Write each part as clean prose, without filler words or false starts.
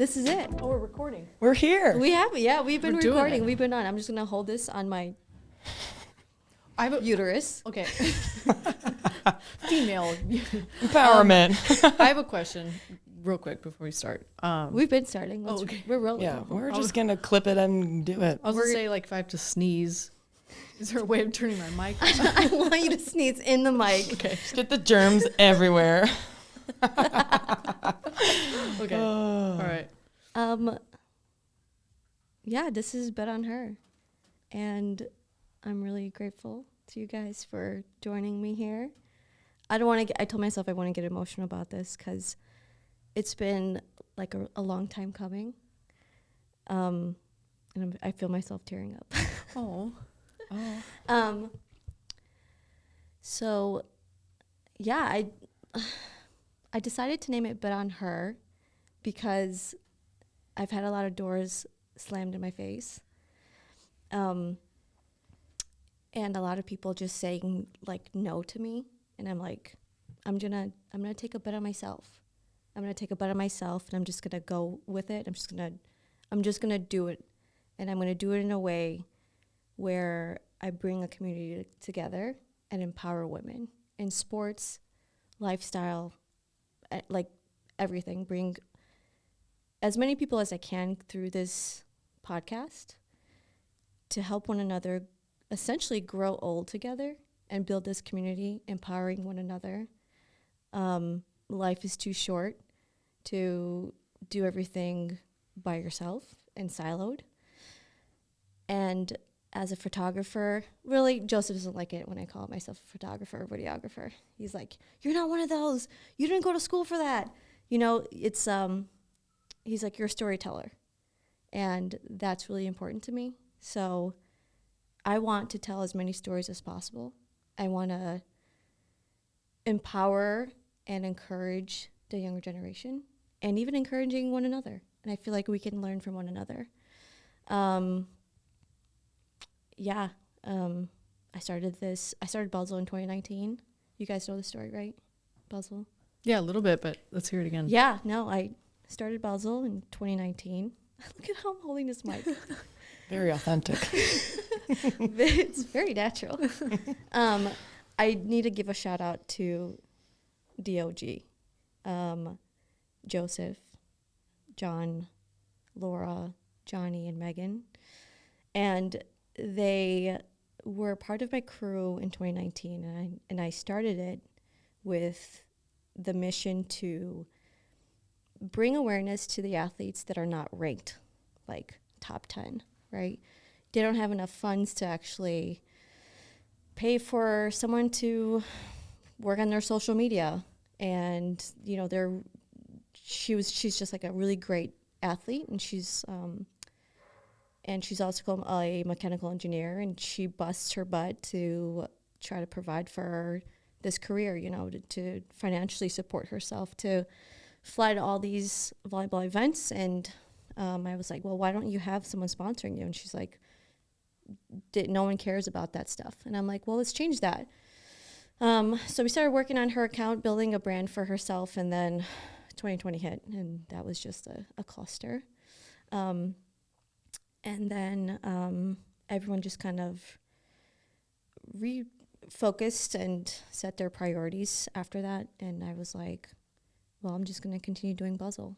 this is it. Oh, we're recording. We're here. We have, yeah, we've been We're doing recording. it. We've been on. I'm just going to hold this on my I have a uterus. okay. Female Empowerment. I have a question, real quick before we start. We've been starting. Oh, okay. We're rolling. Yeah, we're just going to clip it and do it. I was gonna say, like, if I have to sneeze, is there a way of turning my mic? I want you to sneeze in the mic. Okay. Just get the germs everywhere. Okay. All right. Yeah, this is Bet on Her. And I'm really grateful to you guys for joining me here. I told myself I want to get emotional about this because it's been like a long time coming. And I feel myself tearing up. Oh. So, yeah, I decided to name it Bet on Her because I've had a lot of doors slammed in my face. And a lot of people just saying like no to me. And I'm like, I'm gonna take a bet on myself. I'm gonna take a bet on myself and I'm just gonna go with it. I'm just gonna do it. And I'm gonna do it in a way where I bring a community together and empower women in sports, lifestyle, like everything. Bring as many people as I can through this podcast to help one another essentially grow old together and build this community, empowering one another. Life is too short to do everything by yourself and siloed. And as a photographer, really, Joseph doesn't like it when I call myself a photographer or videographer. He's like, you're not one of those. You didn't go to school for that. You know, it's, he's like, you're a storyteller. And that's really important to me. So I want to tell as many stories as possible. I want to empower and encourage the younger generation and even encouraging one another. And I feel like we can learn from one another. I started Buzzle in 2019. You guys know the story, right? Buzzle? Yeah, a little bit, but let's hear it again. Yeah, no, I started Buzzle in 2019. Look at how I'm holding this mic. Very authentic. It's very natural. I need to give a shout out to DOG, Joseph, John, Laura, Johnny, and Megan. And they were part of my crew in 2019, and I started it with the mission to bring awareness to the athletes that are not ranked, like top 10, right? They don't have enough funds to actually pay for someone to work on their social media. And, you know, she's just like a really great athlete, and she's also a mechanical engineer, and she busts her butt to try to provide for this career, you know, to financially support herself, to fly to all these volleyball events. And I was like, well, why don't you have someone sponsoring you? And she's like, no one cares about that stuff. And I'm like, well, let's change that. So we started working on her account, building a brand for herself, and then 2020 hit, and that was just a cluster. And then everyone just kind of refocused and set their priorities after that. And I was like, well, I'm just going to continue doing Buzzle.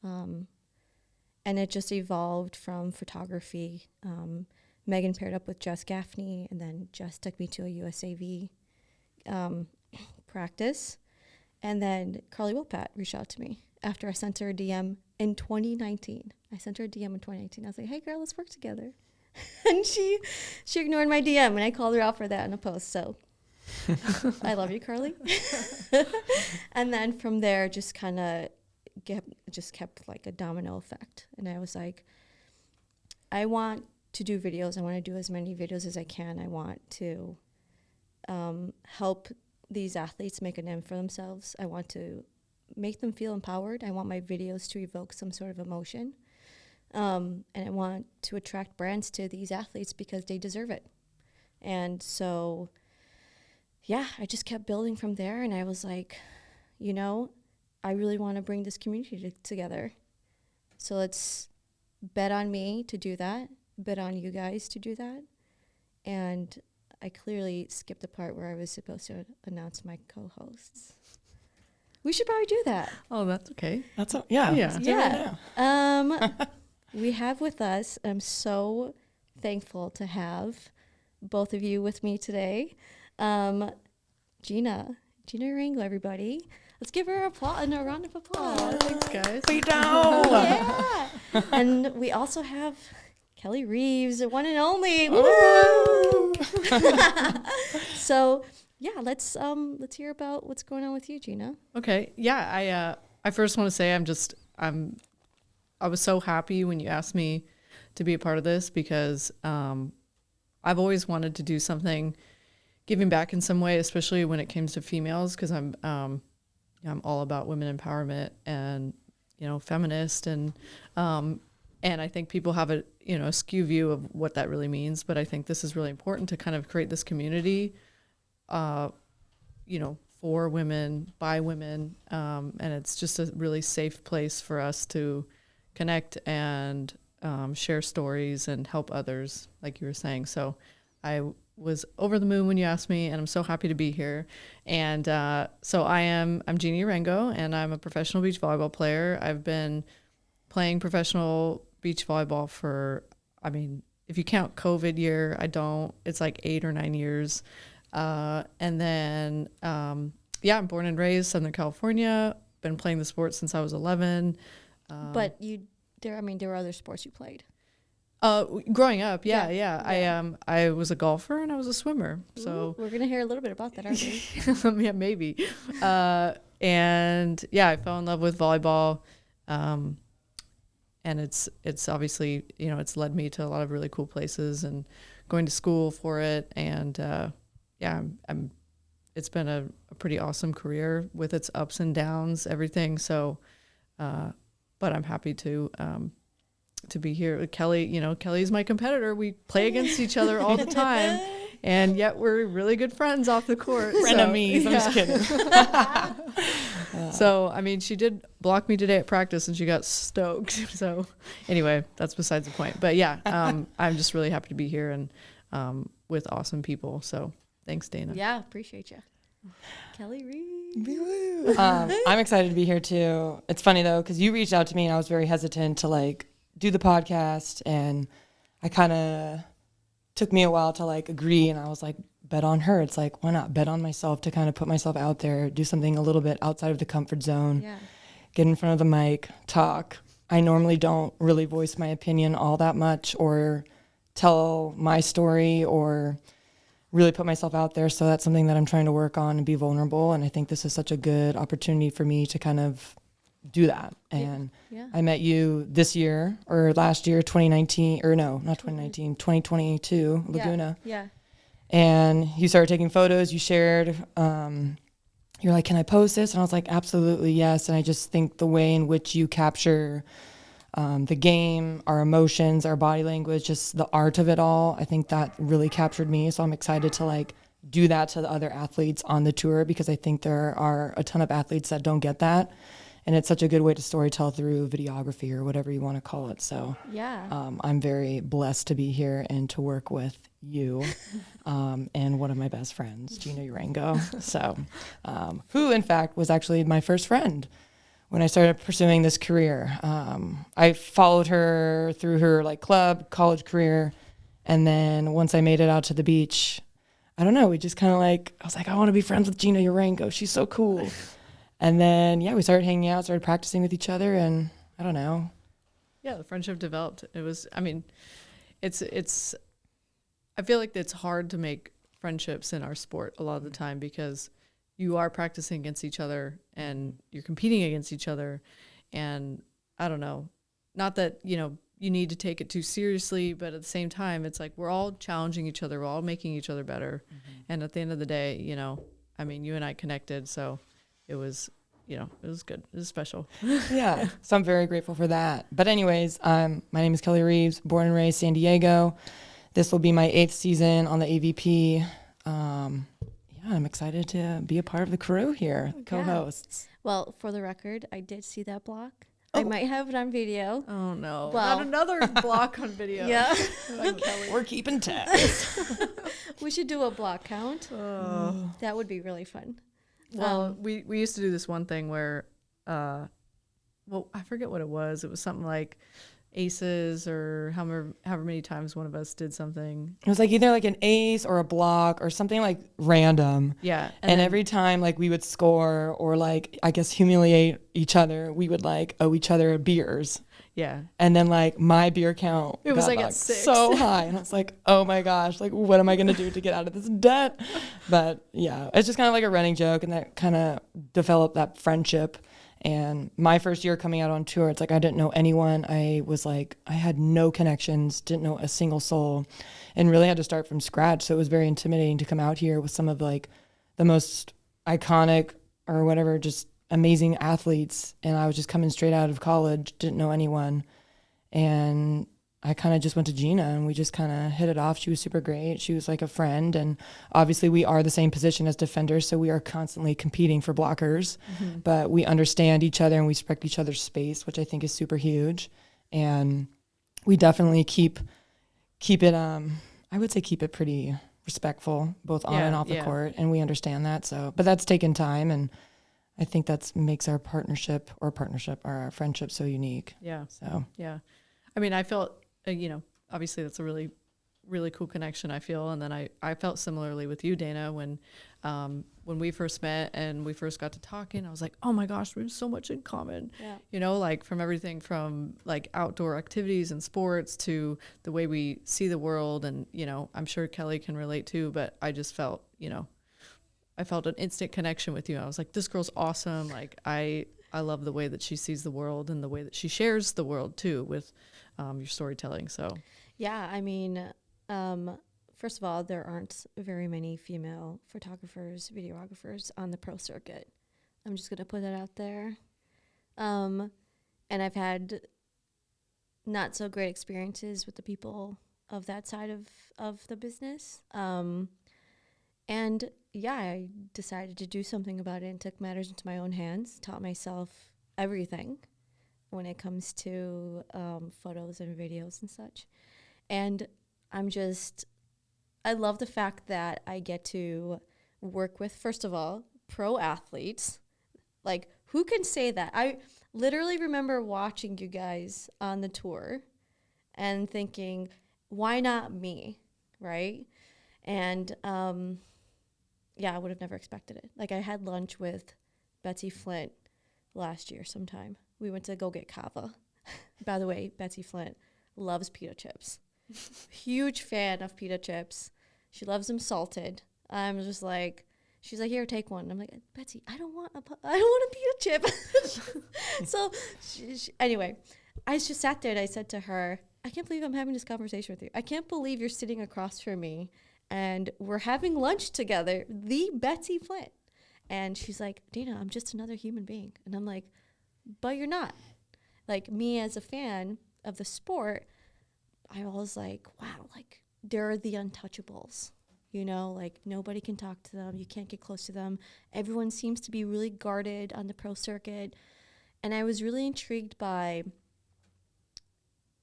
And it just evolved from photography. Megan paired up with Jess Gaffney, and then Jess took me to a USAV practice. And then Carly Wilpat reached out to me after I sent her a DM in 2019. I sent her a DM in 2019. I was like, hey, girl, let's work together. And she ignored my DM, and I called her out for that in a post. So I love you, Carly. And then from there, just kind of kept like a domino effect. And I was like, I want to do videos. I want to do as many videos as I can. I want to help these athletes make a name for themselves. I want to make them feel empowered. I want my videos to evoke some sort of emotion. And I want to attract brands to these athletes because they deserve it. And so, yeah, I just kept building from there. And I was like, you know, I really want to bring this community together. So let's bet on me to do that, bet on you guys to do that. And I clearly skipped the part where I was supposed to announce my co-hosts. We should probably do that. Oh, that's okay. That's Yeah. let's do it right now. We have with us, I'm so thankful to have both of you with me today. Geena Urango, everybody. Let's give her a round of applause. Thanks, guys. We don't. Yeah. And we also have Kelly Reeves, the one and only. Woo! So yeah, let's hear about what's going on with you, Geena. Okay. Yeah. I first want to say I was so happy when you asked me to be a part of this because I've always wanted to do something giving back in some way, especially when it comes to females, because I'm all about women empowerment and feminist and I think people have a skew view of what that really means, but I think this is really important to kind of create this community for women, by women, and it's just a really safe place for us to connect and share stories and help others, like you were saying. So I was over the moon when you asked me, and I'm so happy to be here. And so I'm Geena Urango, and I'm a professional beach volleyball player. I've been playing professional beach volleyball for, if you count COVID year, I don't, it's like 8 or 9 years. And then, I'm born and raised Southern California, been playing the sport since I was 11. But there were other sports you played. Growing up, yeah. Yeah. I was a golfer and I was a swimmer. So we're gonna hear a little bit about that, aren't we? yeah, maybe. And yeah, I fell in love with volleyball. And it's obviously, it's led me to a lot of really cool places and going to school for it. And it's been a pretty awesome career with its ups and downs, everything. So, but I'm happy to be here with Kelly. Kelly's my competitor. We play against each other all the time, and yet we're really good friends off the court. Frenemies. I'm just kidding. So, she did block me today at practice, and she got stoked. So, anyway, that's besides the point. But yeah, I'm just really happy to be here and with awesome people. So, thanks, Dana. Yeah, appreciate you, Kelly Reeves. I'm excited to be here too. It's funny though, because you reached out to me and I was very hesitant to do the podcast, and I kind of took me a while to agree, and I was like, bet on her. It's like, why not bet on myself to kind of put myself out there, do something a little bit outside of the comfort zone, get in front of the mic, talk. I normally don't really voice my opinion all that much or tell my story or really put myself out there. So that's something that I'm trying to work on and be vulnerable. And I think this is such a good opportunity for me to kind of do that. And I met you this year or last year, 2019, or no, not 2019, 2022, Laguna. Yeah. And you started taking photos, you shared, you're like, can I post this? And I was like, absolutely, yes. And I just think the way in which you capture the game, our emotions, our body language, just the art of it all, I think that really captured me. So I'm excited to do that to the other athletes on the tour, because I think there are a ton of athletes that don't get that. And it's such a good way to storytell through videography or whatever you want to call it. So I'm very blessed to be here and to work with you and one of my best friends, Geena Urango. So who in fact was actually my first friend when I started pursuing this career. I followed her through her club, college career. And then once I made it out to the beach, I don't know, we just kind of I was like, I want to be friends with Geena Urango. She's so cool. And then, we started hanging out, started practicing with each other, and I don't know. Yeah, the friendship developed. It was, it's, I feel like it's hard to make friendships in our sport a lot of the time, because you are practicing against each other and you're competing against each other. And I don't know, not that, you need to take it too seriously, but at the same time, it's we're all challenging each other. We're all making each other better. Mm-hmm. And at the end of the day, you and I connected. So it was, it was good. It was special. Yeah. So I'm very grateful for that. But anyways, my name is Kelly Reeves, born and raised San Diego. This will be my 8th season on the AVP. I'm excited to be a part of the crew here, co-hosts. Well, for the record, I did see that block. I might have it on video. Oh no! Well- Not another block on video. Yeah. We're keeping tabs. We should do a block count. Oh. That would be really fun. Well, we used to do this one thing where, well, I forget what it was. It was something like aces or however many times one of us did something. It was like either like an ace or a block or something like random. Yeah. And then, every time like we would score or like, I guess, humiliate each other, we would like owe each other beers. yeah. And then like my beer count It was got, like at 6. so high. And I was like, oh my gosh, like what am I going to do to get out of this debt? But yeah, it's just kind of like a running joke. And that kind of developed that friendship. And my first year coming out on tour, it's like I didn't know anyone. I was like, I had no connections, didn't know a single soul, and really had to start from scratch. So it was very intimidating to come out here with some of like the most iconic or whatever, just amazing athletes. And I was just coming straight out of college, didn't know anyone. And I kind of just went to Geena and we just kind of hit it off. She was super great. She was like a friend. And obviously we are the same position as defenders. So we are constantly competing for blockers, but we understand each other and we respect each other's space, which I think is super huge. And we definitely keep it, I would say keep it pretty respectful, both on and off the court. And we understand that. So, but that's taken time. And I think that's makes our our friendship so unique. Yeah. So, Yeah. I mean, I felt, obviously that's a really, really cool connection, I feel. And then I felt similarly with you, Dana, when we first met and we first got to talking, I was like, oh my gosh, we have so much in common. Yeah. Like from everything from like outdoor activities and sports to the way we see the world. And, I'm sure Kelly can relate too, but I just felt, I felt an instant connection with you. I was like, this girl's awesome. Like I love the way that she sees the world and the way that she shares the world too with your storytelling. So Yeah, I mean, first of all, there aren't very many female photographers, videographers on the pro circuit. I'm just going to put that out there. And I've had not so great experiences with the people of that side of the business. And yeah, I decided to do something about it and took matters into my own hands, taught myself everything when it comes to photos and videos and such. And I love the fact that I get to work with, first of all, pro athletes. Like, who can say that? I literally remember watching you guys on the tour and thinking, why not me, right? And yeah, I would have never expected it. Like, I had lunch with Betsy Flint last year sometime. We went to go get kava. By the way, Betsy Flint loves pita chips. Huge fan of pita chips. She loves them salted. I'm just like, she's like, here, take one. I'm like, Betsy, I don't want a pita chip. So anyway, I just sat there and I said to her, I can't believe I'm having this conversation with you. I can't believe you're sitting across from me and we're having lunch together, the Betsy Flint. And she's like, Dana, I'm just another human being. And I'm like, but you're not. Like, me as a fan of the sport, I was like, wow, like, they're the untouchables. Like, nobody can talk to them. You can't get close to them. Everyone seems to be really guarded on the pro circuit. And I was really intrigued by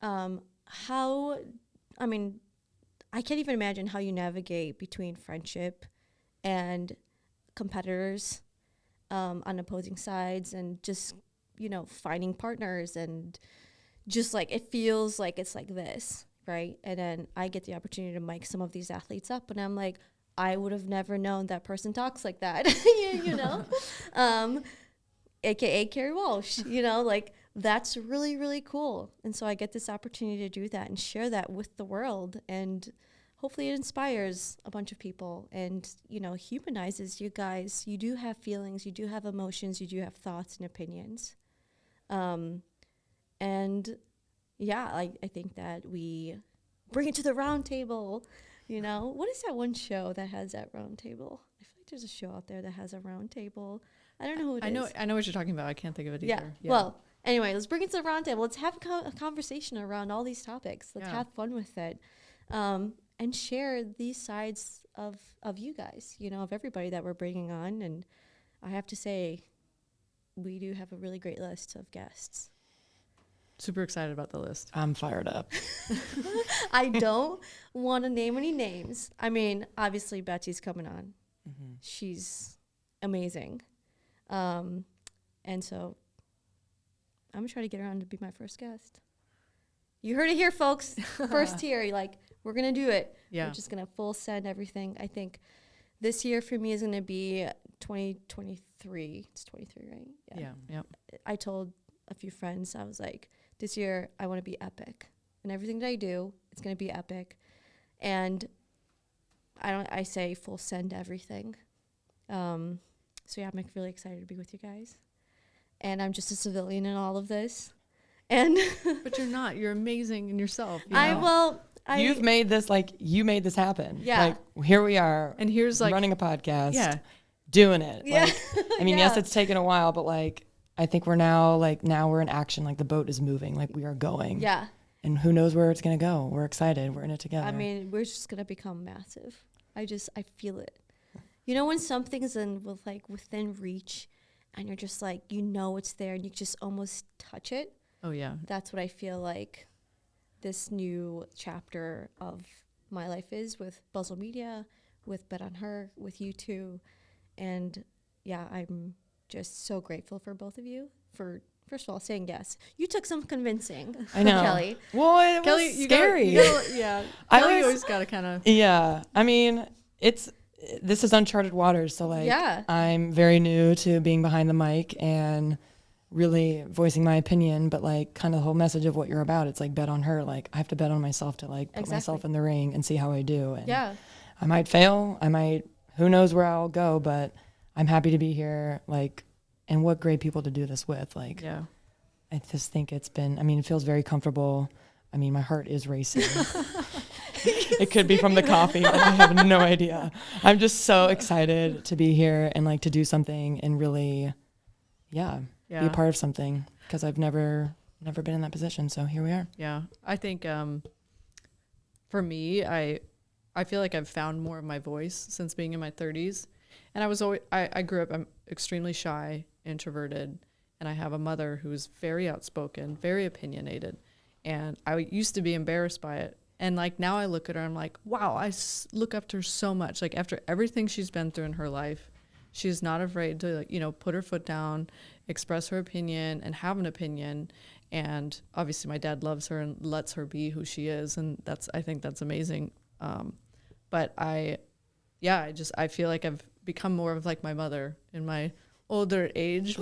how, I mean, I can't even imagine how you navigate between friendship and competitors on opposing sides and just, finding partners and just like, it feels like it's like this, right? And then I get the opportunity to mic some of these athletes up and I'm like, I would have never known that person talks like that, AKA Carrie Walsh, like that's really, really cool. And so I get this opportunity to do that and share that with the world. And hopefully it inspires a bunch of people and, humanizes you guys. You do have feelings, you do have emotions, you do have thoughts and opinions. And yeah, I think that we bring it to the round table. What is that one show that has that round table? I feel like there's a show out there that has a round table. I don't know who it is. I know what you're talking about. I can't think of it either. Yeah. Well, anyway, let's bring it to the round table. Let's have a conversation around all these topics. Let's have fun with it. And share these sides of you guys, of everybody that we're bringing on. And I have to say, we do have a really great list of guests. super excited about the list. I'm fired up. I don't want to name any names. I mean, obviously Betsy's coming on. Mm-hmm. She's amazing. And so I'm gonna try to get her on to be my first guest. You heard it here, folks. First here, like, we're gonna do it. Yeah. We're just gonna full send everything. I think this year for me is gonna be 2023. It's 23, right? Yeah. Yep. I told a few friends, I was like, this year I want to be epic. And everything that I do, it's going to be epic. And I say full send everything. So yeah, I'm really excited to be with you guys. And I'm just a civilian in all of this. And But you're not. You're amazing in yourself. You know? You've made this, like, you made this happen. Yeah. Like, here we are. And here's like running a podcast. Yeah. Doing it. Yeah. Like, I mean, Yeah. yes, it's taken a while, but like, I think now we're in action. Like, the boat is moving. Like, we are going. yeah. And who knows where it's going to go. We're excited. We're in it together. I mean, we're just going to become massive. I feel it. You know, when something's within reach and you're just like, you know, it's there and you just almost touch it. Oh yeah. That's what I feel like this new chapter of my life is with Buzzle Media, with Bet on Her, with you two. And yeah, I'm just so grateful for both of you for, first of all, saying yes. You took some convincing. I know. Kelly. Well, it Kelly, was you scary. yeah. I Kelly was- always got to kind of. Yeah. I mean, this is uncharted waters. So like, Yeah. I'm very new to being behind the mic and really voicing my opinion, but like kind of the whole message of what you're about. It's like bet on her. Like, I have to bet on myself to like put myself in the ring and see how I do. And Yeah. I might fail. Who knows where I'll go, but I'm happy to be here. Like, and what great people to do this with. Like, Yeah. I just think it feels very comfortable. I mean, my heart is racing. It could be from the coffee, but I have no idea. I'm just so excited to be here and like to do something and really, be a part of something, because I've never been in that position. So here we are. Yeah. I think for me, I feel like I've found more of my voice since being in my 30s. And I grew up, I'm extremely shy, introverted, and I have a mother who's very outspoken, very opinionated. And I used to be embarrassed by it. And like now I look at her, I'm like, wow, look up to her so much. Like after everything she's been through in her life, she's not afraid to, like, you know, put her foot down, express her opinion and have an opinion. And obviously my dad loves her and lets her be who she is. And I think that's amazing. But I feel like I've become more of like my mother in my older age.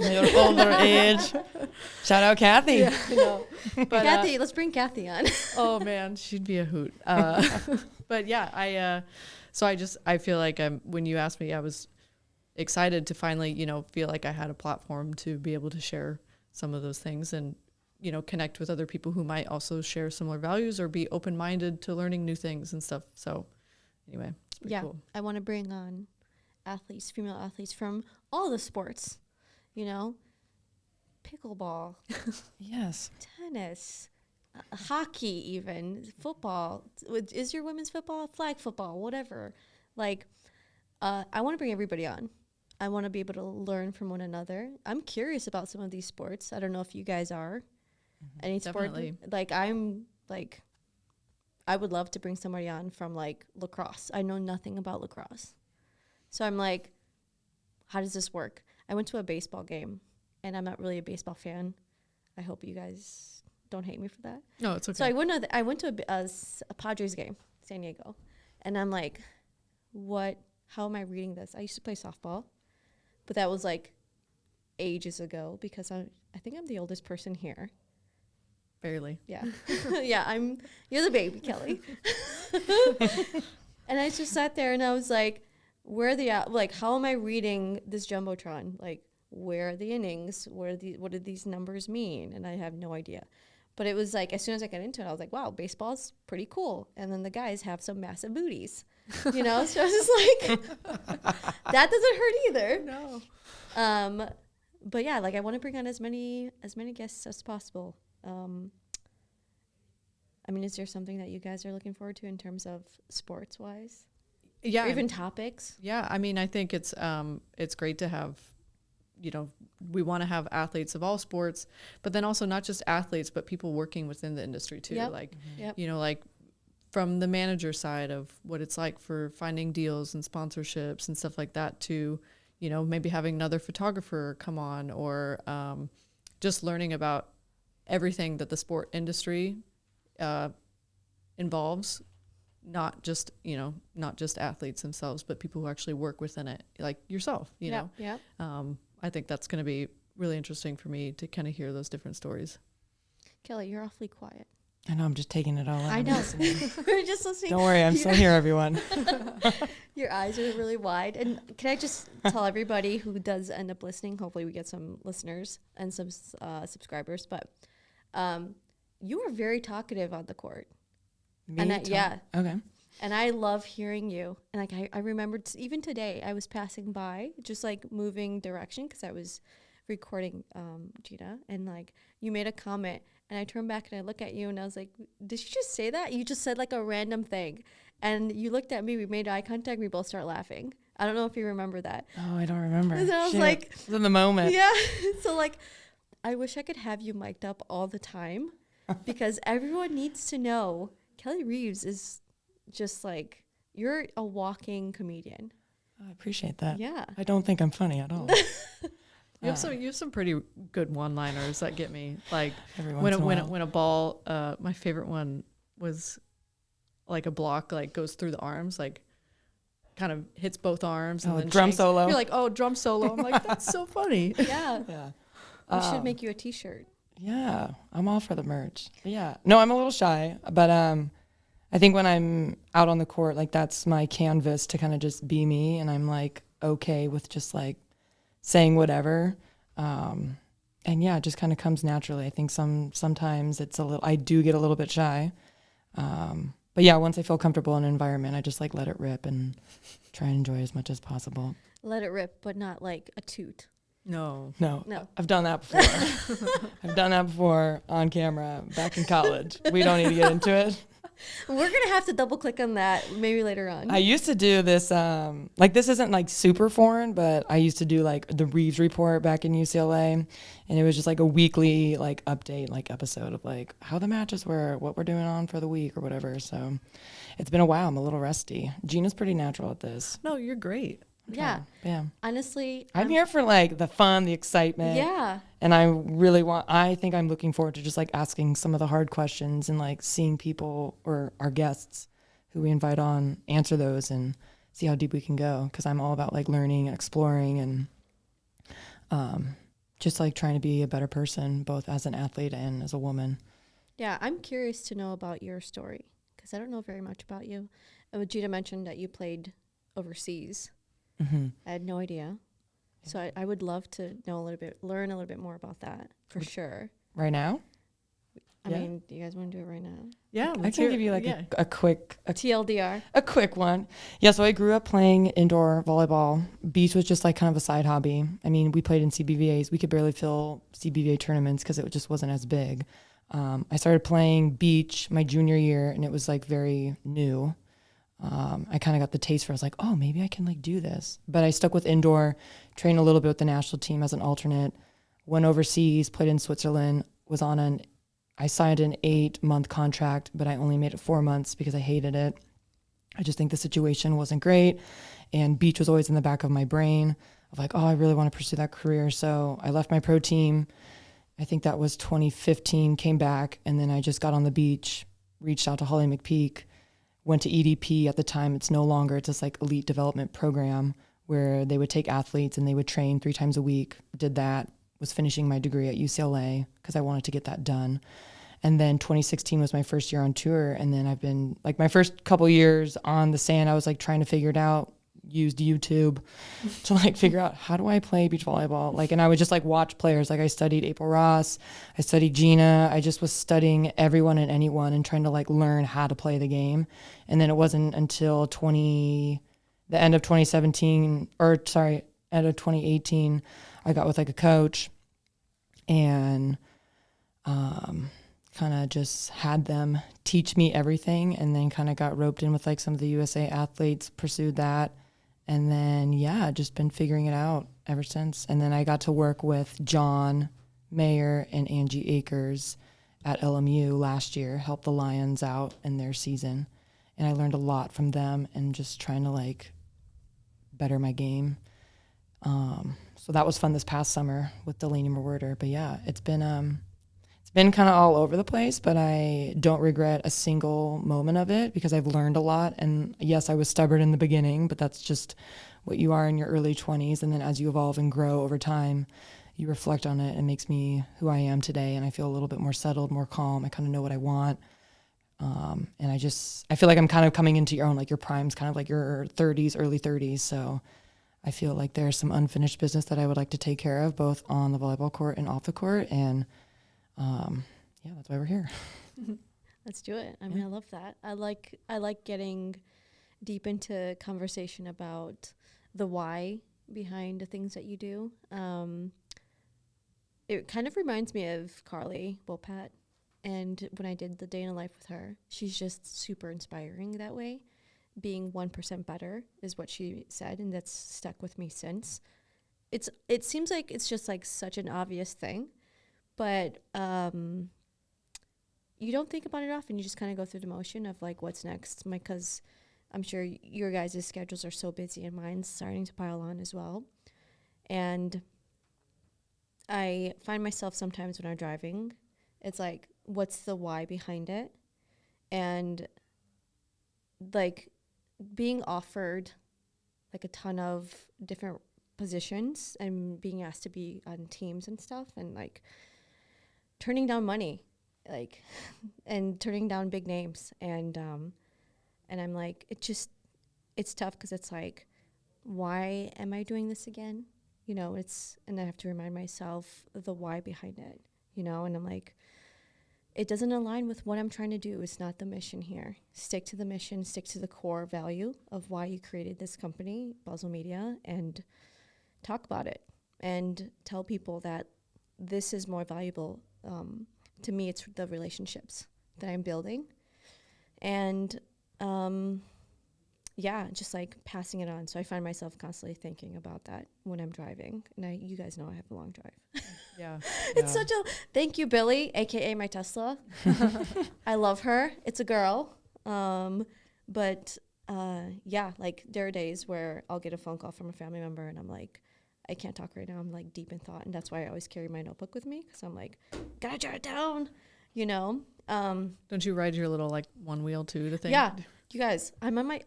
Shout out Kathy. Yeah, I know. But, Kathy, let's bring Kathy on. oh man, she'd be a hoot. But yeah, I feel like when you asked me, I was excited to finally, you know, feel like I had a platform to be able to share some of those things and, you know, connect with other people who might also share similar values or be open-minded to learning new things and stuff. So anyway, it's pretty cool. I want to bring on female athletes from all the sports, you know, pickleball, Yes. tennis, hockey, even football. Is your women's football, flag football, whatever? Like, I want to bring everybody on. I want to be able to learn from one another. I'm curious about some of these sports. I don't know if you guys are. Any sport? Definitely. Like, I would love to bring somebody on from like lacrosse. I know nothing about lacrosse. So I'm like, how does this work? I went to a baseball game, and I'm not really a baseball fan. I hope you guys don't hate me for that. No, it's okay. So I went to a Padres game, San Diego, and I'm like, what? How am I reading this? I used to play softball, but that was like ages ago because I think I'm the oldest person here. Barely. Yeah. Yeah, you're the baby, Kelly. And I just sat there and I was like, how am I reading this Jumbotron? Like, where are the innings? What do these numbers mean? And I have no idea. But it was like, as soon as I got into it, I was like, wow, baseball's pretty cool. And then the guys have some massive booties, you know? So I was just like, that doesn't hurt either. No. But yeah, like I want to bring on as many guests as possible. I mean, is there something that you guys are looking forward to in terms of sports wise? Yeah. Or even topics? Yeah. I mean, I think it's great to have we want to have athletes of all sports, but then also not just athletes, but people working within the industry too. Yep. Like, Yep. like from the manager side of what it's like for finding deals and sponsorships and stuff like that to, maybe having another photographer come on, or just learning about everything that the sport industry involves, not just athletes themselves, but people who actually work within it, like yourself, know. Yeah. I think that's going to be really interesting for me to kind of hear those different stories. Kelly, you're awfully quiet. I know, I'm just taking it all in. I know. We're just listening. Don't worry, I'm still here, everyone. Your eyes are really wide. And can I just tell everybody who does end up listening, hopefully we get some listeners and some subscribers, but you were very talkative on the court. Yeah. Okay. And I love hearing you. And like I remembered even today, I was passing by, just like moving direction because I was recording Geena, and like you made a comment, and I turned back and I look at you and I was like, did you just say that? You just said like a random thing. And you looked at me, we made eye contact, we both start laughing. I don't know if you remember that. Oh, I don't remember. And I was like, it was in the moment. yeah. So like, I wish I could have you mic'd up all the time because everyone needs to know Kelly Reeves is just like, you're a walking comedian. I appreciate that. Yeah. I don't think I'm funny at all. You have some pretty good one-liners that get me. Like Every when once in a while. a ball, my favorite one was like a block like goes through the arms, like kind of hits both arms. And then drum shanks. solo. You're like, oh, drum solo. I'm like, that's so funny. Yeah. Yeah. We should make you a t-shirt. Yeah, I'm all for the merch. But yeah, no, I'm a little shy, but I think when I'm out on the court, like that's my canvas to kind of just be me, and I'm like okay with just like saying whatever, and yeah, it just kind of comes naturally. I think sometimes it's I do get a little bit shy, but yeah, once I feel comfortable in an environment, I just like let it rip and try and enjoy as much as possible. Let it rip, but not like a toot. No. No, I've done that before. I've done that before on camera back in college. We don't need to get into it. We're going to have to double click on that maybe later on. I used to do this, like this isn't like super foreign, but I used to do like the Reeves report back in UCLA, and it was just like a weekly like update, like episode of like how the matches were, what we're doing on for the week or whatever. So it's been a while. I'm a little rusty. Gina's pretty natural at this. No, you're great. Yeah. Yeah. Honestly, I'm here for like the fun, the excitement. Yeah. And I think I'm looking forward to just like asking some of the hard questions and like seeing people or our guests who we invite on answer those and see how deep we can go. Cause I'm all about like learning and exploring and just like trying to be a better person, both as an athlete and as a woman. Yeah. I'm curious to know about your story because I don't know very much about you. Geena mentioned that you played overseas. Mm-hmm. I had no idea. So I would love to know learn a little bit more about that for sure. Right now? I mean, do you guys want to do it right now? Yeah. I can give you like a quick TLDR. A quick one. Yeah, so I grew up playing indoor volleyball. Beach was just like kind of a side hobby. I mean, we played in CBVAs. We could barely fill CBVA tournaments because it just wasn't as big. I started playing beach my junior year, and it was like very new. I kind of got the taste for it. I was like, oh, maybe I can like do this. But I stuck with indoor, trained a little bit with the national team as an alternate, went overseas, played in Switzerland, I signed an 8-month contract, but I only made it 4 months because I hated it. I just think the situation wasn't great. And beach was always in the back of my brain of like, oh, I really want to pursue that career. So I left my pro team. I think that was 2015, came back, and then I just got on the beach, reached out to Holly McPeak, went to EDP at the time. It's no longer, it's this like elite development program where they would take athletes and they would train 3 times a week. Did that, was finishing my degree at UCLA because I wanted to get that done. And then 2016 was my first year on tour. And then I've been like my first couple years on the sand, I was like trying to figure it out, used YouTube to like figure out how do I play beach volleyball? Like, and I would just like watch players. Like I studied April Ross, I studied Geena. I just was studying everyone and anyone and trying to like learn how to play the game. And then it wasn't until the end of 2018, I got with like a coach and kind of just had them teach me everything, and then kind of got roped in with like some of the USA athletes, pursued that. And then, yeah, just been figuring it out ever since. And then I got to work with John Mayer and Angie Akers at LMU last year, help the Lions out in their season. And I learned a lot from them and just trying to like better my game. So that was fun this past summer with Delaney Mewurder. But yeah, it's been kind of all over the place, but I don't regret a single moment of it because I've learned a lot. And yes, I was stubborn in the beginning, but that's just what you are in your early 20s. And then as you evolve and grow over time, you reflect on it and makes me who I am today. And I feel a little bit more settled, more calm. I kind of know what I want. And I feel like I'm kind of coming into your own, like your prime's kind of like your 30s, early 30s. So I feel like there's some unfinished business that I would like to take care of both on the volleyball court and off the court. And yeah, that's why we're here. Let's do it. I mean, I love that. I like getting deep into conversation about the why behind the things that you do. It kind of reminds me of Carly Wilpat. And when I did the day in a life with her, she's just super inspiring that way. Being 1% better is what she said, and that's stuck with me since. It seems like it's just like such an obvious thing, but you don't think about it often. You just kind of go through the motion of like what's next. Because I'm sure your guys' schedules are so busy, and mine's starting to pile on as well. And I find myself sometimes when I'm driving, it's like, what's the why behind it? And like being offered like a ton of different positions and being asked to be on teams and stuff, and like turning down money, like, and turning down big names. And I'm like, it's tough because it's like, why am I doing this again? You know, and I have to remind myself the why behind it, you know, and I'm like, it doesn't align with what I'm trying to do. It's not the mission here. Stick to the mission, stick to the core value of why you created this company, Buzzle Media, and talk about it and tell people that this is more valuable. To me, it's the relationships that I'm building. And yeah, just like passing it on. So I find myself constantly thinking about that when I'm driving. And you guys know I have a long drive. Yeah. It's such a thank you, Billy, aka my Tesla. I love her. It's a girl. But yeah, like there are days where I'll get a phone call from a family member and I'm like, I can't talk right now. I'm like deep in thought. And that's why I always carry my notebook with me, because I'm like, gotta jot it down, you know? Don't you ride your little like one wheel too to think? Yeah. You guys, I'm on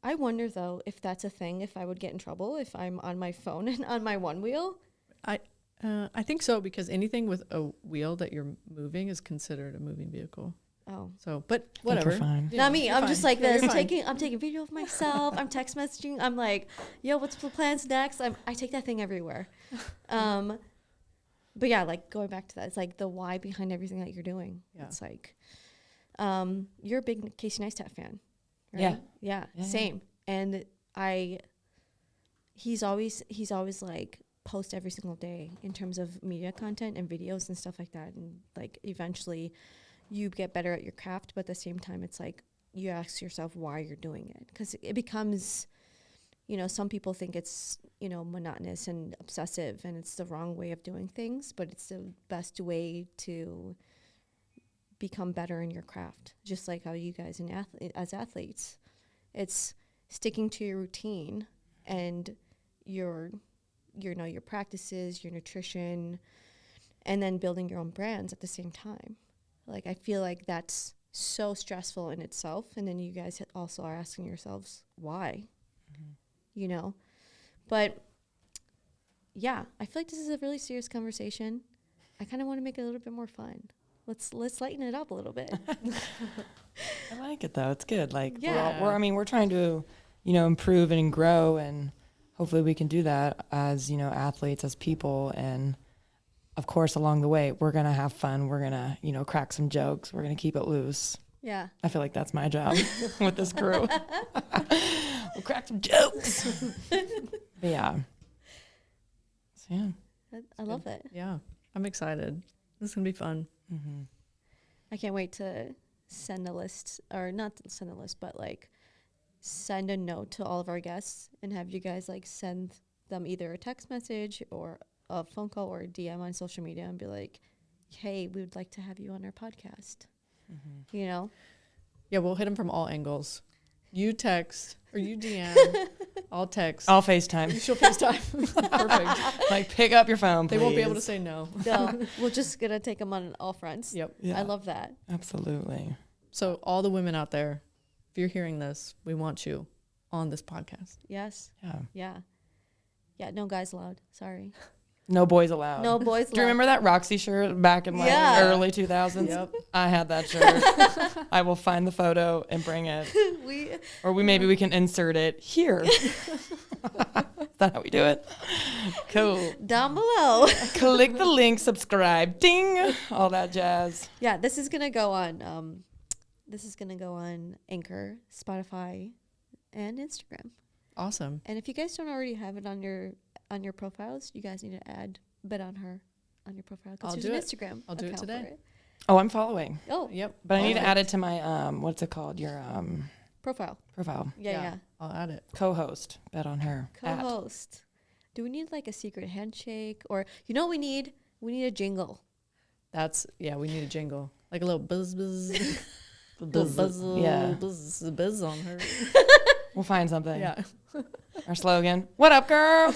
I wonder though if that's a thing, if I would get in trouble if I'm on my phone and on my one wheel. I think so, because anything with a wheel that you're moving is considered a moving vehicle. Oh. So, but whatever. Fine. Not me. I'm fine. just like Yeah, this. you're fine. I'm taking video of myself. I'm text messaging. I'm like, yo, what's the plans next? I take that thing everywhere. But yeah, like going back to that, it's like the why behind everything that you're doing. Yeah. It's like, you're a big Casey Neistat fan, right? Yeah. Yeah. Yeah. Same. And he's always like post every single day in terms of media content and videos and stuff like that. And like eventually you get better at your craft, but at the same time, it's like you ask yourself why you're doing it, because it becomes, you know, some people think it's, you know, monotonous and obsessive, and it's the wrong way of doing things, but it's the best way to become better in your craft. Just like how you guys as athletes, it's sticking to your routine and your practices, your nutrition, and then building your own brands at the same time. Like, I feel like that's so stressful in itself. And then you guys also are asking yourselves why, you know? But yeah, I feel like this is a really serious conversation. I kind of want to make it a little bit more fun. Let's lighten it up a little bit. I like it though. It's good. Like Yeah. we're trying to, you know, improve and grow, and hopefully we can do that as, you know, athletes, as people. And of course, along the way, we're going to have fun. We're going to, you know, crack some jokes. We're going to keep it loose. Yeah. I feel like that's my job with this crew. We'll crack some jokes. But yeah. So, yeah. I love it. Yeah. I'm excited. This is going to be fun. Mm-hmm. I can't wait to send a list, or not send a list, but like send a note to all of our guests and have you guys like send them either a text message or a phone call or a DM on social media and be like, hey, we would like to have you on our podcast. You know? Yeah, we'll hit them from all angles. You text or you DM. I'll text. I'll FaceTime. She'll FaceTime. Perfect. Like, pick up your phone, please. They won't be able to say no. No, we're just going to take them on all fronts. Yep. Yeah. I love that. Absolutely. So all the women out there, if you're hearing this, we want you on this podcast. Yes. Yeah. Yeah. Yeah, no guys allowed. Sorry. No boys allowed. No boys allowed. Do you remember that Roxy shirt back in like Yeah. early 2000s? Yep. I had that shirt. I will find the photo and bring it. Maybe we can insert it here. Is that how we do it? Cool. Down below. Click the link, subscribe, ding, all that jazz. Yeah, this is gonna go on. This is gonna go on Anchor, Spotify, and Instagram. Awesome. And if you guys don't already have it on your profiles, you guys need to add Bet on Her on your profile. 'Cause I'll there's do an it. Instagram. I'll do it account today. for it. Oh, I'm following. Oh, Yep. But I need to Perfect. add it to my, what's it called? Your profile. profile. Yeah. I'll add it. Co-host, Bet on Her. at. Co-host. Do we need like a secret handshake or you know what we need? We need a jingle. We need a jingle. Like a little buzz buzz. Yeah. Buzz on her. We'll find something. Yeah. Our slogan, what up, girl?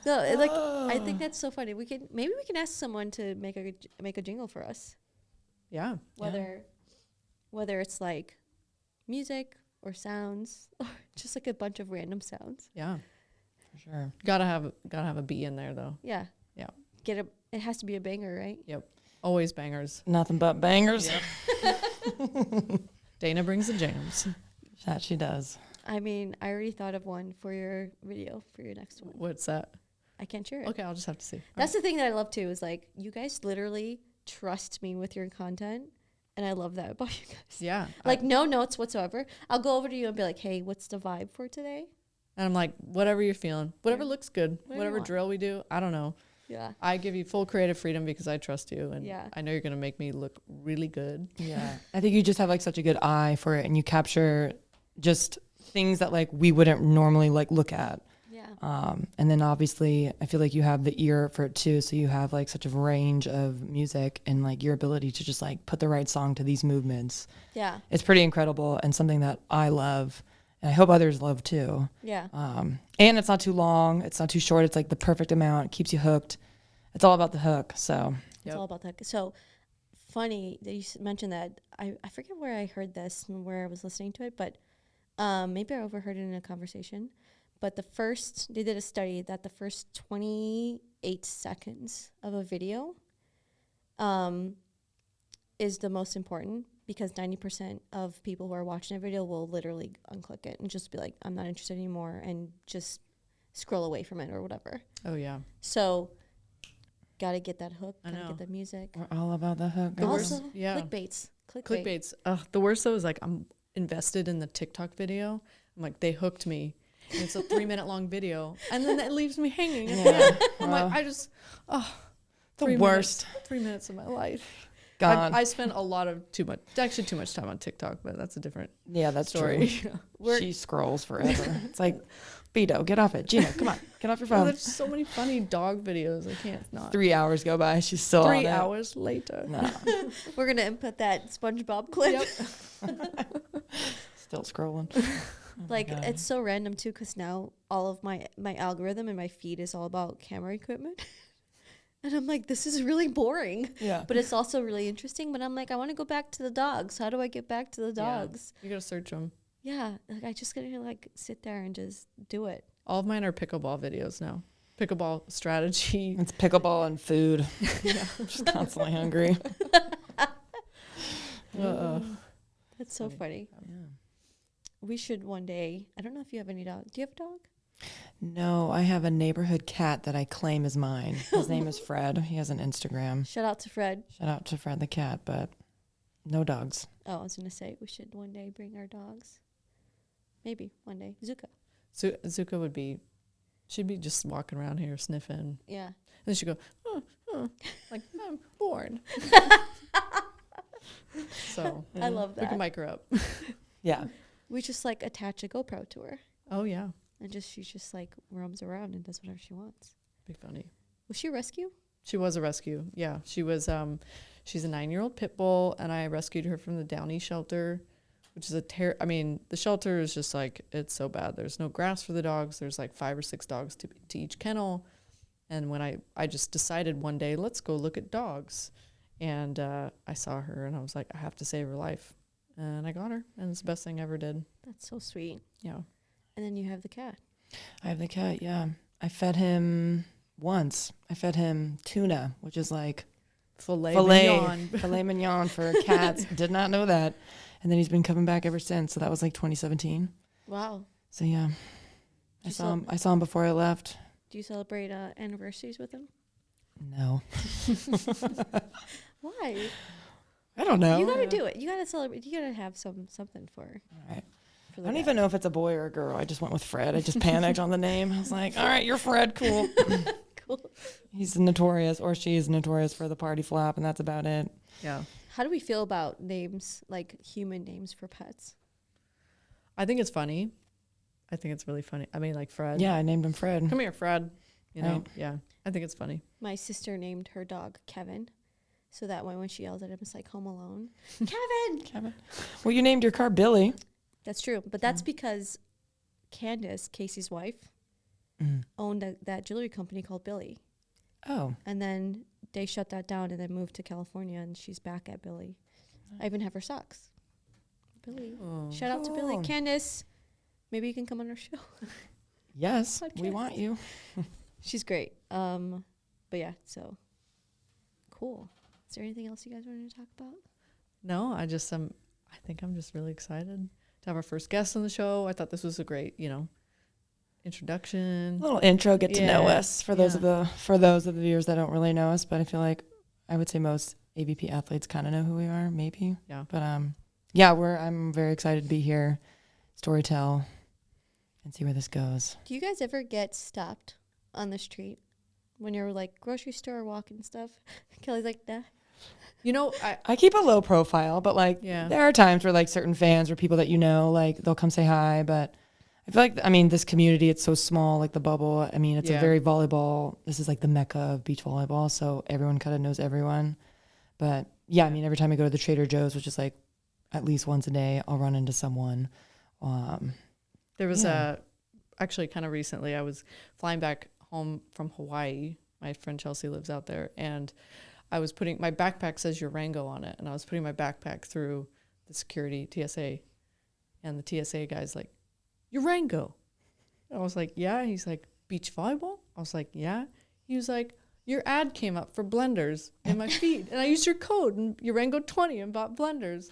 So I think that's so funny. We can ask someone to make a jingle for us. Yeah. Whether it's like music or sounds or just like a bunch of random sounds. Yeah. For sure. Gotta have a B in there though. Yeah. Yeah. It has to be a banger, right? Yep. Always bangers. Nothing but bangers. Dana brings the jams. That she does. I mean, I already thought of one for your video for your next one. What's that? I can't share it. Okay, I'll just have to see. That's the thing that I love too is like you guys literally trust me with your content, and I love that about you guys. Yeah. Like no notes whatsoever. I'll go over to you and be like, "Hey, what's the vibe for today?" And I'm like, whatever you're feeling, whatever looks good, Whatever you whatever want. drill we do, I don't know. Yeah. I give you full creative freedom because I trust you, and Yeah. I know you're gonna make me look really good. Yeah. I think you just have like such a good eye for it, and you capture just things that like we wouldn't normally like look at. Yeah. And then obviously I feel like you have the ear for it too. So you have like such a range of music and like your ability to just like put the right song to these movements. Yeah. It's pretty incredible and something that I love and I hope others love too. Yeah. And it's not too long. It's not too short. It's like the perfect amount. It keeps you hooked. It's all about the hook. So It's all about that. So funny that you mentioned that. I forget where I heard this and where I was listening to it, but maybe I overheard it in a conversation. But they did a study that the first 28 seconds of a video is the most important because 90% of people who are watching a video will literally unclick it and just be like, I'm not interested anymore and just scroll away from it or whatever. Oh yeah. So gotta get that hook, I gotta know. get the music. we're all about the hook. The guys. Also, yeah. clickbaits. Clickbaits. The worst though is like I'm invested in the TikTok video. I'm like, they hooked me. And it's a 3-minute long video. And then that leaves me hanging. At the end. I'm like, the 3 worst. 3 minutes of my life. Gone. I spent a lot of too much time on TikTok, but that's a different Yeah, that's story. true. She scrolls forever. It's like, Beto, get off it. Geena, come on, get off your phone. There's so many funny dog videos. I can't not. 3 hours go by. She's still on 3 it. hours later. No, We're gonna input that SpongeBob clip. still scrolling. Like God. it's so random too, because now all of my algorithm and my feed is all about camera equipment, and I'm like, this is really boring. Yeah. But it's also really interesting. But I'm like, I want to go back to the dogs. How do I get back to the Yeah. dogs? You gotta search them. Yeah, like I just gotta like sit there and just do it. All of mine are pickleball videos now. Pickleball strategy. It's pickleball and food. I'm just constantly hungry. That's so funny. Yeah. We should one day. I don't know if you have any dogs. Do you have a dog? No, I have a neighborhood cat that I claim is mine. His name is Fred. He has an Instagram. Shout out to Fred. Shout out to Fred the cat, but no dogs. Oh, I was gonna say we should one day bring our dogs. Maybe one day. Zuka. Zuka she'd be just walking around here sniffing. Yeah. And then she'd go, like, I'm bored. So I love we that. can mic her up. Yeah. We just like attach a GoPro to her. Oh, yeah. and she just like roams around and does whatever she wants. Be funny. Was she a rescue? She was a rescue. Yeah, she was. She's a 9-year-old pit bull, and I rescued her from the Downey shelter, which is I mean, the shelter is just like, it's so bad. There's no grass for the dogs. There's like 5 or 6 dogs to each kennel. And when I just decided one day, let's go look at dogs. And I saw her, and I was like, I have to save her life. And I got her, and it's the best thing I ever did. That's so sweet. Yeah. And then you have the cat. I have the cat, yeah. I fed him once. I fed him tuna, which is like Filet mignon. Filet mignon for cats. Did not know that. And then he's been coming back ever since. So that was like 2017. Wow. So yeah, I saw him before I left. Do you celebrate anniversaries with him? No. Why? I don't know. You gotta do it. You gotta celebrate. You gotta have something for. All right. For I don't even know if it's a boy or a girl. I just went with Fred. I just panicked on the name. I was like, all right, you're Fred. Cool. Cool. He's notorious, or she's notorious for the party flop, and that's about it. Yeah. How do we feel about names, like human names for pets? I think it's funny. I think it's really funny. I mean, like Fred. Yeah, I named him Fred. Come here, Fred. You know, Right. yeah. I think it's funny. My sister named her dog Kevin, so that way when she yells at him, it's like Home Alone. Kevin. Kevin. Well, you named your car Billy. That's true, but that's because Candace, Casey's wife, owned that jewelry company called Billy, Oh. and then they shut that down and then moved to California, and she's back at Billy. I even have her socks. Billy. Oh. Shout out to Billy. Cool. Candace, maybe you can come on our show. Yes, we Podcast. want you. She's great. But yeah, so cool. Is there anything else you guys wanted to talk about? No, I think I'm just really excited to have our first guest on the show. I thought this was a great, introduction. A little intro, get to know Yeah. us for those of the viewers that don't really know us. But I feel like I would say most AVP athletes kind of know who we are, maybe. Yeah. But yeah, I'm very excited to be here, storytell, and see where this goes. Do you guys ever get stopped on the street when you're like grocery store walking and stuff? Kelly's like, nah. I keep a low profile, but like Yeah. there are times where like certain fans or people that like they'll come say hi. But I feel like this community, it's so small, like the bubble. I mean, it's a Yeah. very volleyball. This is like the mecca of beach volleyball, so everyone kind of knows everyone. But yeah, I mean, every time I go to the Trader Joe's, which is like at least once a day, I'll run into someone. There was Yeah. actually kind of recently, I was flying back home from Hawaii. My friend Chelsea lives out there, and I was putting my backpack says Urango on it, and I was putting my backpack through the security TSA, and the TSA guy's like, Urango. I was like, yeah. He's like, beach volleyball? I was like, yeah. He was like, your ad came up for blenders in my feed, and I used your code and Urango 20 and bought blenders.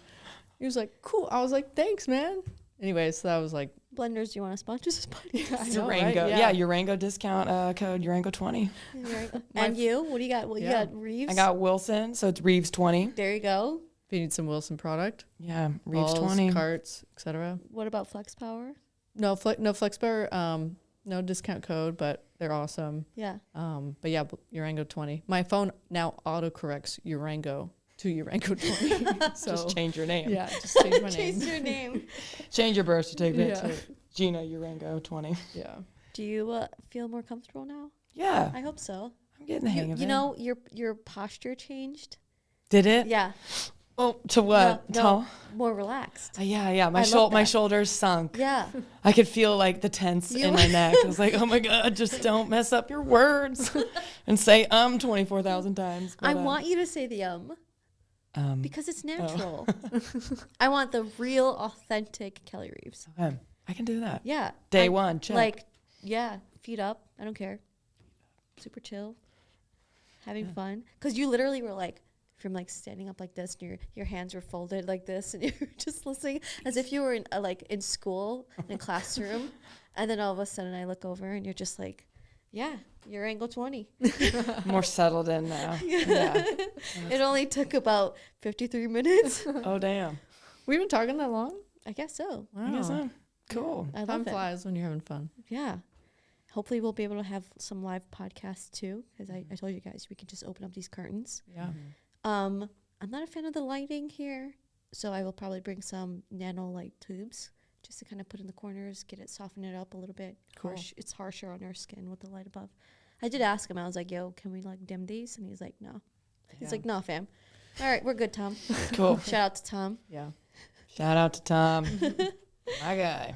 He was like, cool. I was like, thanks, man. Anyway, so that was like, Blenders, do you want to sponsor this podcast? I know, Urango, right? yeah, Urango discount code Urango 20. And you? What do you got? Well, Yeah. you got Reeves. I got Wilson, so it's Reeves 20. There you go. if you need some Wilson product, Yeah, Reeves balls, 20. carts, etc. What about Flex Power? No FlexBar, no discount code, but they're awesome. Yeah. But yeah, Urango 20. My phone now autocorrects Urango to Urango 20. So Just change your name. yeah, just change my Change name. your name. Change your birth certificate Yeah. to Geena Urango 20. Yeah. Do you feel more comfortable now? Yeah, I hope so. I'm getting the hang of it. You know, your posture changed. Did it? Yeah. Oh, to what? No, more relaxed. Yeah. My I love my that. shoulders sunk. Yeah. I could feel like the tense You- in my neck. I was like, oh my God, just don't mess up your words and say 24,000 times. I But, want you to say the because it's natural. I want the real, authentic Kelly Reeves. okay, I can do that. Yeah. Day one, check. Like, yeah, feet up. I don't care. Super chill. Having fun. Because you literally were like, from like standing up like this and your hands were folded like this and you were just listening as if you were in in school in a classroom. And then all of a sudden I look over and you're just like, yeah, you're angle 20. More settled in now. Yeah. It only took about 53 minutes. Oh, damn. We've been talking that long? I guess so. I guess so. Cool. I Time love it. flies when you're having fun. Yeah. Hopefully we'll be able to have some live podcasts too, because I told you guys we can just open up these curtains. Yeah. I'm not a fan of the lighting here, so I will probably bring some nano light tubes just to kind of put in the corners, get it, soften it up a little bit. Cool. It's harsher on our skin with the light above. I did ask him. I was like, "Yo, can we like dim these?" And he's like, "No." He's like, "No, fam. All right, we're good, Tom." Cool. Shout out to Tom. Yeah. Shout out to Tom, my guy.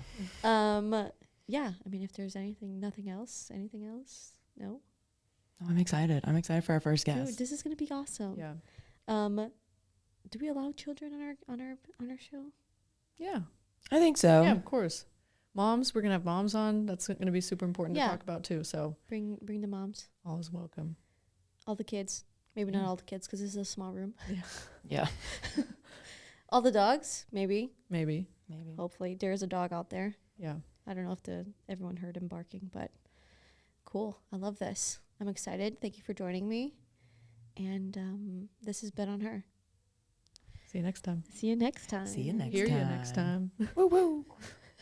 Yeah. I mean, if there's nothing else. No. Oh, I'm excited. I'm excited for our first guest. Dude, this is gonna be awesome. Yeah. Do we allow children on our show? Yeah. I think so. Yeah, of course. Moms, we're going to have moms on. That's going to be super important Yeah. to talk about too. So Bring the moms, all is welcome. all the kids. Maybe not all the kids because this is a small room. Yeah. All the dogs, maybe. Maybe. Hopefully, there's a dog out there. Yeah. I don't know if everyone heard him barking, but cool. I love this. I'm excited. Thank you for joining me. And this has been On Her. See you next time. See you next time. See you next Hear time. you next time. Woo woo.